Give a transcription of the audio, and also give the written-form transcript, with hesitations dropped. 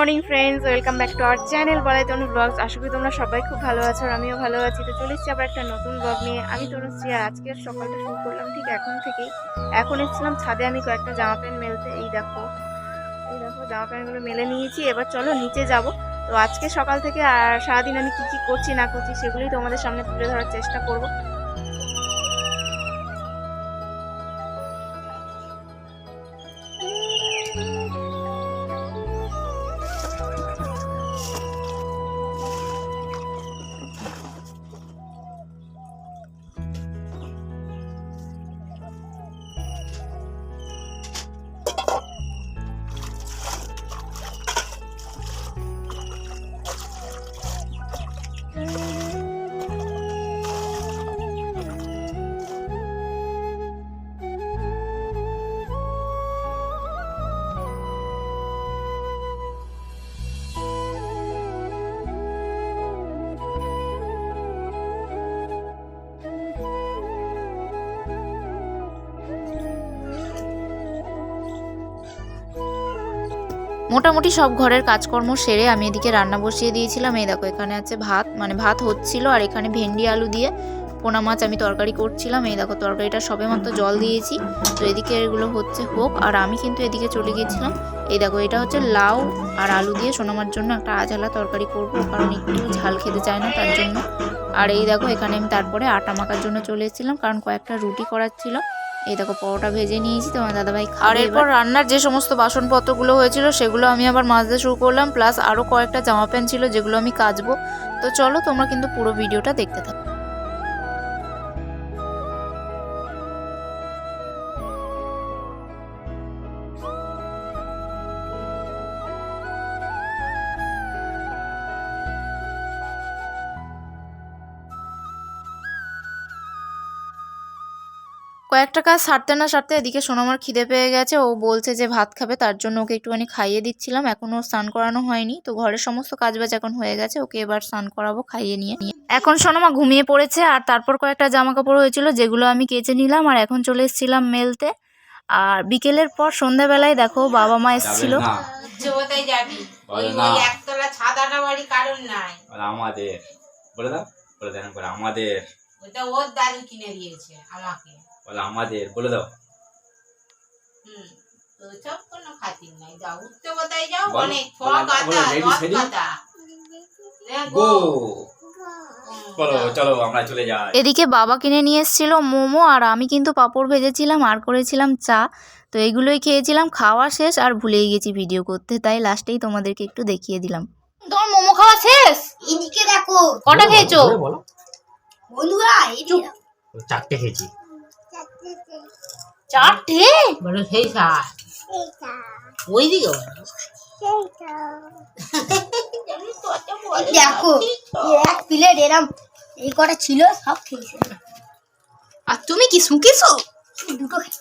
Morning friends, welcome back to our channel বলাই তনু blogs. আশা করি তোমরা সবাই খুব ভালো আছো আর আমিও ভালো আছি। তো চলে এসেছি আবার একটা নতুন ব্লগ নিয়ে। আমি তনুশ্রী আর আজকের সকালটা শুরু করলাম ঠিক এখন থেকেই। এখন এসেছিলাম ছাদে আমি কয়েকটা জামা প্যান্ট মেলতে। এই দেখো জামা প্যান্টগুলো মেলে নিয়েছি। এবার চলো নিচে যাব। তো আজকে সকাল থেকে আর সারাদিন আমি কী কী করছি না করছি সেগুলোই তোমাদের সামনে তুলে ধরার চেষ্টা করব। মোটামুটি সব ঘরের কাজকর্ম সেরে আমি এদিকে রান্না বসিয়ে দিয়েছিলাম। এই দেখো এখানে আছে ভাত, মানে ভাত হচ্ছিল, আর এখানে ভেন্ডি আলু দিয়ে পোনা মাছ আমি তরকারি করছিলাম। এই দেখো তরকারিটা সবেমাত্র জল দিয়েছি। তো এদিকে এগুলো হচ্ছে হোক, আর আমি কিন্তু এদিকে চলে গিয়েছিলাম। এই দেখো এটা হচ্ছে লাউ আর আলু দিয়ে সোনামার জন্য একটা আঝালা তরকারি করব, কারণ একটু ঝাল খেতে চায় না তার জন্য। আর এই দেখো এখানে আমি তারপরে আটা মাখার জন্য চলে এসেছিলাম, কারণ কয়েকটা রুটি করার ছিল। এই দেখো পরোটা ভেজে নিয়েছি, তোমার দাদাভাই খাবে। আর এরপর রান্নার যে সমস্ত বাসনপত্রগুলো হয়েছিল সেগুলো আমি আবার মাজতে শুরু করলাম, প্লাস আরও কয়েকটা জামা প্যান্ট ছিল যেগুলো আমি কাচবো। তো চলো তোমরা কিন্তু পুরো ভিডিওটা দেখতে থাকো। কয়েকটা কাজ সারতে না সারতে এদিকে সোনামার খিদে পেয়ে গেছে। ও বলছে যে ভাত খাবে, তার জন্য ওকে একটুখানি খাইয়ে দিচ্ছিলাম। এখনও স্নান করানো হয়নি, তো ঘরের সমস্ত কাজবাজ এখন হয়ে গেছে, ওকে এবার স্নান করাবো খাইয়ে নিয়ে। এখন সোনামা ঘুমিয়ে পড়েছে। আর তারপর কয়েকটা জামা কাপড় হয়েছিল যেগুলো আমি কেচে নিলাম, আর এখন চলে এসেছিলাম মেলতে। আর বিকেলের পর সন্ধ্যাবেলায় দেখো বাবা মা এসেছিল। আমাদের ওটা ওর দাদু কিনে দিয়েছে আমাকে, বলে আমাদের বলে দাও। তো সব কোনো খাতির নাই, যাও উঠতে কোথায় যাও, অনেক কথা গো। চলো আমরা চলে যাই। এদিকে বাবা কিনে নিয়ে এসেছিল মোমো, আর আমি কিন্তু পাঁপড় ভেজেছিলাম আর করেছিলাম চা। তো এগুলোই খেয়েছিলাম। খাওয়া শেষ আর ভুলেই গেছি ভিডিও করতে, তাই লাস্টেই তোমাদেরকে একটু দেখিয়ে দিলাম। তোমার মোমো খাওয়া শেষ? এদিকে দেখো কটা খেয়েছো বন্ধুরা? চারটে খেয়েছি। চারটে? বলো সেই ওই দিকে দেখো এক প্লেট এরম এই কটা ছিল, সব খেয়েছে। আর তুমি কি শুকিয়েছো? দুটো খেয়েছি।